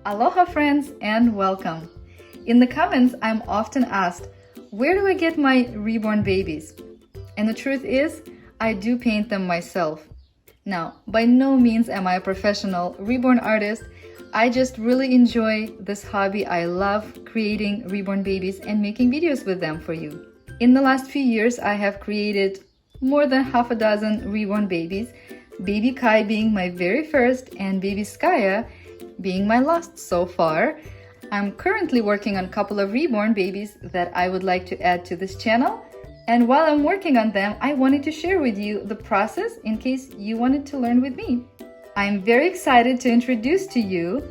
Aloha friends and welcome. In the comments, I'm often asked, where do I get my reborn babies? And the truth is, I do paint them myself. Now, by no means am I a professional reborn artist. I just really enjoy this hobby. I love creating reborn babies and making videos with them for you. In the last few years, I have created more than half a dozen reborn babies, baby Kai being my very first and baby Skaya being my last so far. I'm currently working on a couple of reborn babies that I would like to add to this channel. And while I'm working on them, I wanted to share with you the process in case you wanted to learn with me. I'm very excited to introduce to you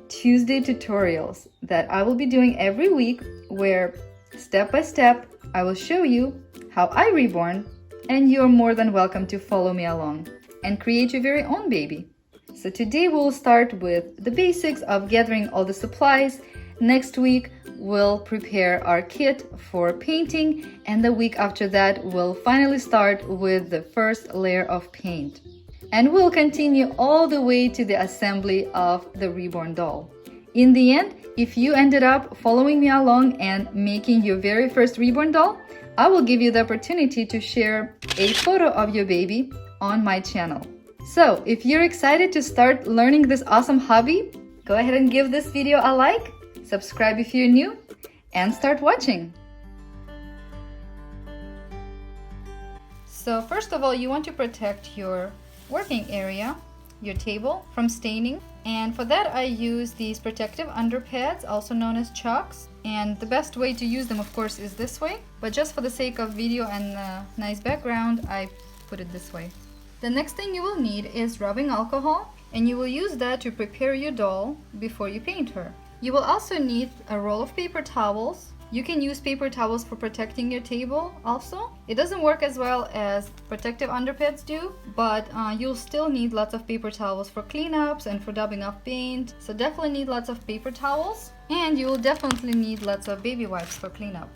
Tuesday tutorials that I will be doing every week, where step by step I will show you how I reborn, and you're more than welcome to follow me along and create your very own baby. So today we'll start with the basics of gathering all the supplies. Next week we'll prepare our kit for painting, and the week after that we'll finally start with the first layer of paint. And we'll continue all the way to the assembly of the reborn doll. In the end, if you ended up following me along and making your very first reborn doll, I will give you the opportunity to share a photo of your baby on my channel. So if you're excited to start learning this awesome hobby, go ahead and give this video a like, subscribe if you're new, and start watching. So first of all, you want to protect your working area, your table, from staining. And for that I use these protective underpads, also known as chalks. And the best way to use them, of course, is this way. But just for the sake of video and nice background, I put it this way. The next thing you will need is rubbing alcohol, and you will use that to prepare your doll before you paint her. You will also need a roll of paper towels. You can use paper towels for protecting your table also. It doesn't work as well as protective underpads do, but you'll still need lots of paper towels for cleanups and for dabbing off paint. So definitely need lots of paper towels, and you will definitely need lots of baby wipes for cleanup.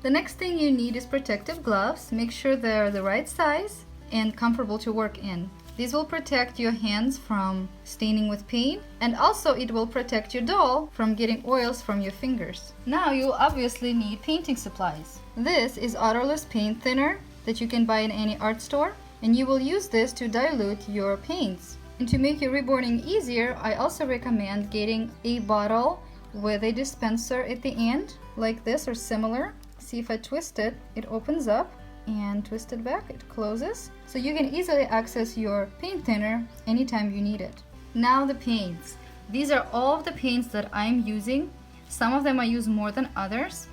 The next thing you need is protective gloves. Make sure they're the right size and comfortable to work in. These will protect your hands from staining with paint, and also it will protect your doll from getting oils from your fingers. Now you'll obviously need painting supplies. This is odorless paint thinner that you can buy in any art store, and you will use this to dilute your paints. And to make your reborning easier, I also recommend getting a bottle with a dispenser at the end, like this or similar. See, if I twist it, it opens up, and twist it back, it closes, so you can easily access your paint thinner anytime you need it. Now the paints. These are all of the paints that I'm using. Some of them I use more than others.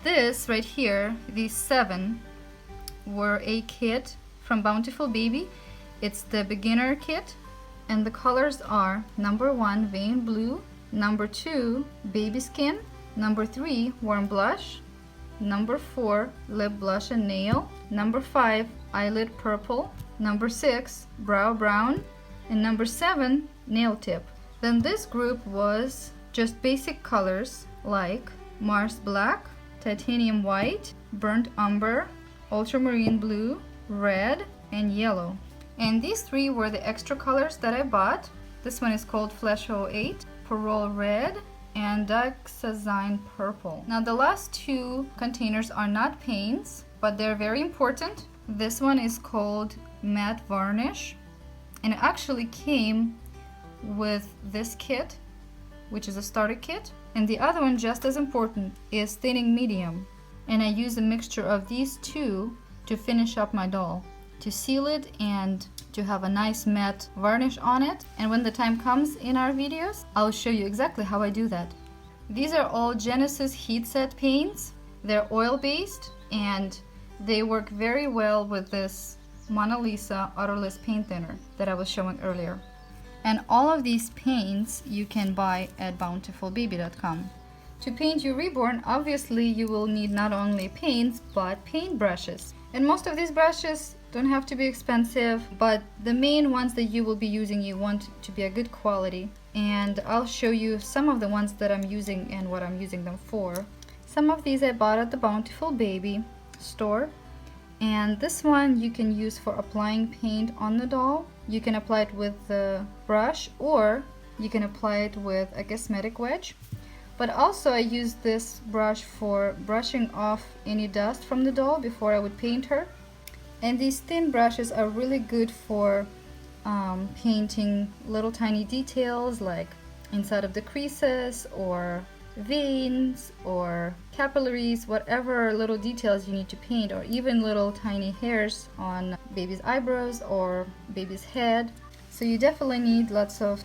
This right here, these 7 were a kit from Bountiful Baby. It's the beginner kit, and the colors are number 1 vein blue, number 2 baby skin, number 3 warm blush, number 4 lip blush and nail, number 5 eyelid purple, number 6 brow brown, and number 7 nail tip. Then this group was just basic colors like Mars black, titanium white, burnt umber, ultramarine blue, red, and yellow. And these 3 were the extra colors that I bought. This one is called Flesh 08, Parole red, and Daxazine purple. Now the last 2 containers are not paints, but they're very important. This one is called Matte Varnish, and it actually came with this kit, which is a starter kit. And the other one, just as important, is Thinning Medium, and I use a mixture of these 2 to finish up my doll, to seal it and to have a nice matte varnish on it. And when the time comes in our videos, I'll show you exactly how I do that. These are all Genesis heat set paints. They're oil based, and they work very well with this Mona Lisa odorless paint thinner that I was showing earlier. And all of these paints you can buy at bountifulbaby.com. To paint your reborn, obviously you will need not only paints but paint brushes. And most of these brushes don't have to be expensive, but the main ones that you will be using, you want to be a good quality. And I'll show you some of the ones that I'm using and what I'm using them for. Some of these I bought at the Bountiful Baby store, and this one you can use for applying paint on the doll. You can apply it with the brush, or you can apply it with a cosmetic wedge. But also I use this brush for brushing off any dust from the doll before I would paint her. And these thin brushes are really good for painting little tiny details like inside of the creases or veins or capillaries, whatever little details you need to paint, or even little tiny hairs on baby's eyebrows or baby's head. So you definitely need lots of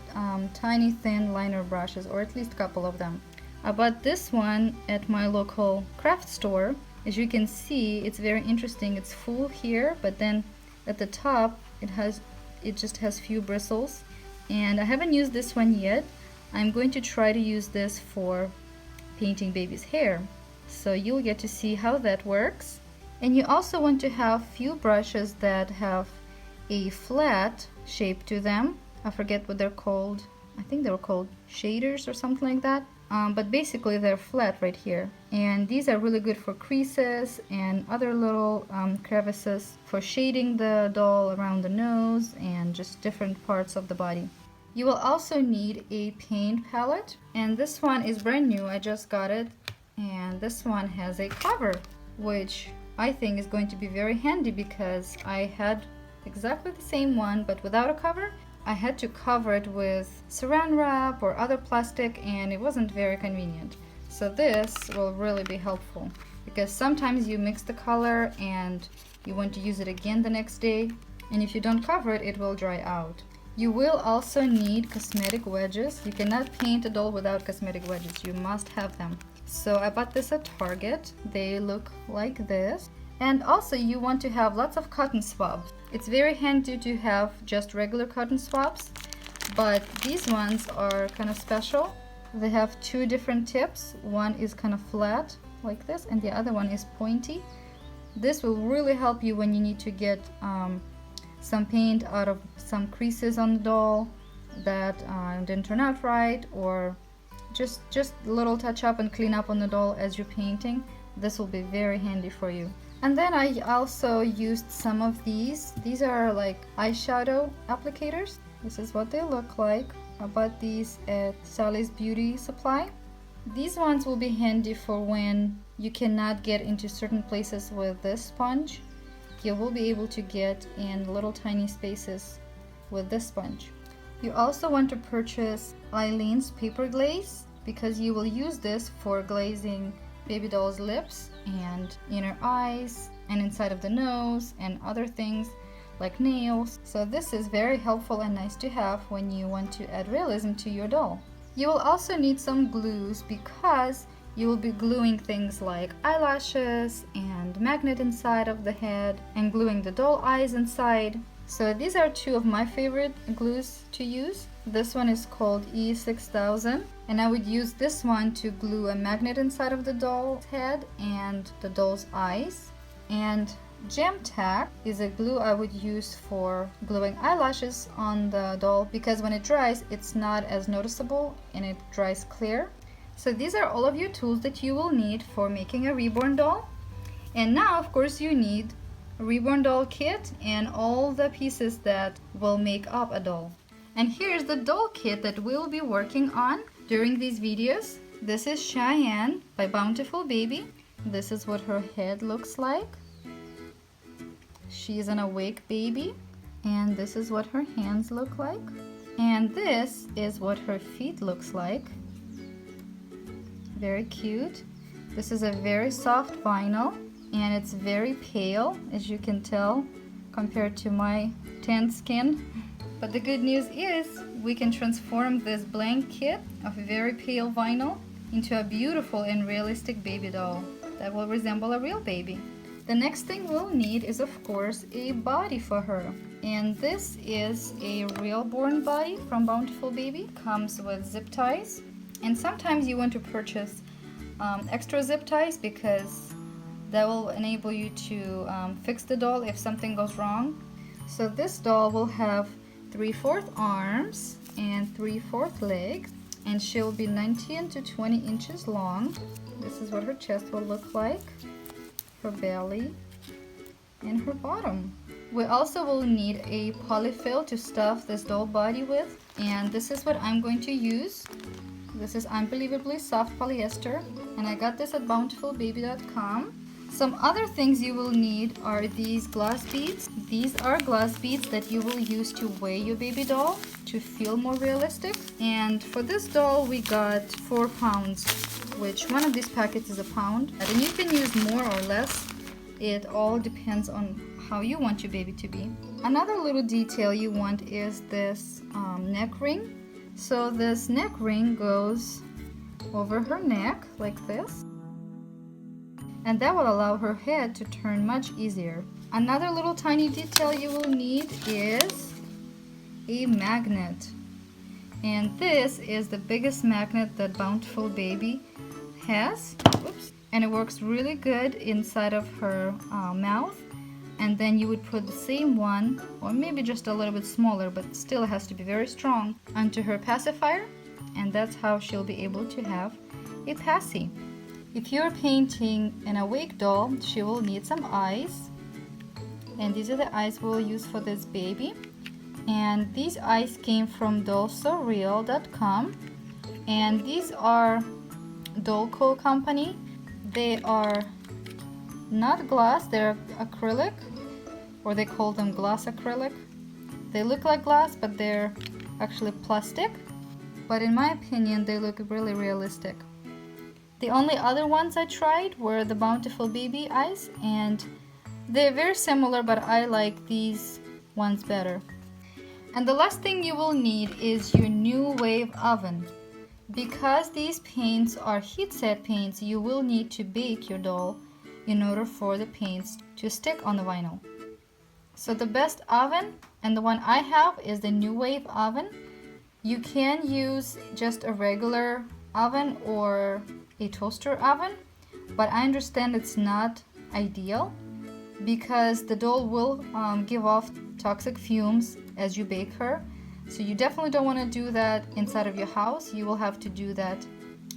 tiny thin liner brushes, or at least a couple of them. I bought this one at my local craft store. As you can see, it's very interesting. It's full here, but then at the top it just has few bristles, and I haven't used this one yet. I'm going to try to use this for painting baby's hair, so you'll get to see how that works. And you also want to have few brushes that have a flat shape to them. I forget what they're called. I think they were called shaders or something like that. But basically they're flat right here, and these are really good for creases and other little crevices, for shading the doll around the nose and just different parts of the body. You will also need a paint palette, and this one is brand new. I just got it, and this one has a cover, which I think is going to be very handy because I had exactly the same one but without a cover. I had to cover it with saran wrap or other plastic, and it wasn't very convenient. So this will really be helpful because sometimes you mix the color and you want to use it again the next day, and if you don't cover it, it will dry out. You will also need cosmetic wedges. You cannot paint a doll without cosmetic wedges. You must have them. So I bought this at Target. They look like this. And also you want to have lots of cotton swabs. It's very handy to have just regular cotton swabs, but these ones are kind of special. They have two different tips. One is kind of flat like this, and the other one is pointy. This will really help you when you need to get some paint out of some creases on the doll that didn't turn out right, or just a little touch up and clean up on the doll as you're painting. This will be very handy for you. And then I also used some of these. These are like eyeshadow applicators. This is what they look like. I bought these at Sally's Beauty Supply. These ones will be handy for when you cannot get into certain places with this sponge. You will be able to get in little tiny spaces with this sponge. You also want to purchase Eileen's paper glaze because you will use this for glazing baby doll's lips and inner eyes and inside of the nose and other things like nails. So this is very helpful and nice to have when you want to add realism to your doll. You will also need some glues because you will be gluing things like eyelashes and magnet inside of the head and gluing the doll eyes inside. So these are two of my favorite glues to use. This one is called E6000, and I would use this one to glue a magnet inside of the doll's head and the doll's eyes. And Gem Tack is a glue I would use for gluing eyelashes on the doll because when it dries, it's not as noticeable and it dries clear. So these are all of your tools that you will need for making a reborn doll. And now, of course, you need a Reborn Doll Kit and all the pieces that will make up a doll. And here's the doll kit that we'll be working on during these videos. This is Cheyenne by Bountiful Baby. This is what her head looks like. She's an awake baby. And this is what her hands look like. And this is what her feet looks like. Very cute. This is a very soft vinyl, and it's very pale, as you can tell, compared to my tan skin. But the good news is we can transform this blank kit of very pale vinyl into a beautiful and realistic baby doll that will resemble a real baby. The next thing we'll need is, of course, a body for her. And this is a real born body from Bountiful Baby. Comes with zip ties. And sometimes you want to purchase extra zip ties because that will enable you to fix the doll if something goes wrong. So this doll will have 3/4 arms and 3/4 legs, and she'll be 19 to 20 inches long. This is what her chest will look like, her belly, and her bottom. We also will need a polyfill to stuff this doll body with, and this is what I'm going to use. This is unbelievably soft polyester, and I got this at bountifulbaby.com. Some other things you will need are these glass beads. These are glass beads that you will use to weigh your baby doll to feel more realistic. And for this doll we got 4 pounds, which one of these packets is a pound. And you can use more or less. It all depends on how you want your baby to be. Another little detail you want is this neck ring. So this neck ring goes over her neck like this, and that will allow her head to turn much easier. Another little tiny detail you will need is a magnet, and this is the biggest magnet that Bountiful Baby has. Oops. And it works really good inside of her mouth. And then you would put the same one, or maybe just a little bit smaller, but still has to be very strong, onto her pacifier, and that's how she'll be able to have a passy. If you're painting an awake doll, she will need some eyes, and these are the eyes we'll use for this baby. And these eyes came from dollsoreal.com, and these are Dollco company. They are not glass, they're acrylic, or they call them glass acrylic. They look like glass, but they're actually plastic. But in my opinion, they look really realistic. The only other ones I tried were the Bountiful Baby eyes, and they're very similar, but I like these ones better. And the last thing you will need is your new wave oven. Because these paints are heat set paints, you will need to bake your doll in order for the paints to stick on the vinyl. So the best oven, and the one I have, is the New Wave oven. You can use just a regular oven or a toaster oven, but I understand it's not ideal because the doll will give off toxic fumes as you bake her. So you definitely don't want to do that inside of your house. You will have to do that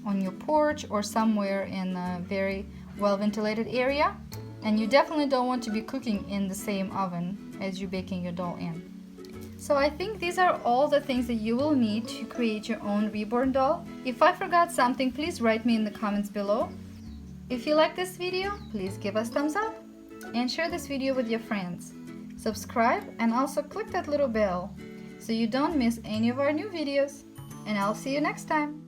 on your porch or somewhere in a very well ventilated area, and you definitely don't want to be cooking in the same oven as you're baking your doll in. So I think these are all the things that you will need to create your own reborn doll. If I forgot something, please write me in the comments below. If you like this video, please give us thumbs up and share this video with your friends. Subscribe and also click that little bell so you don't miss any of our new videos. And I'll see you next time.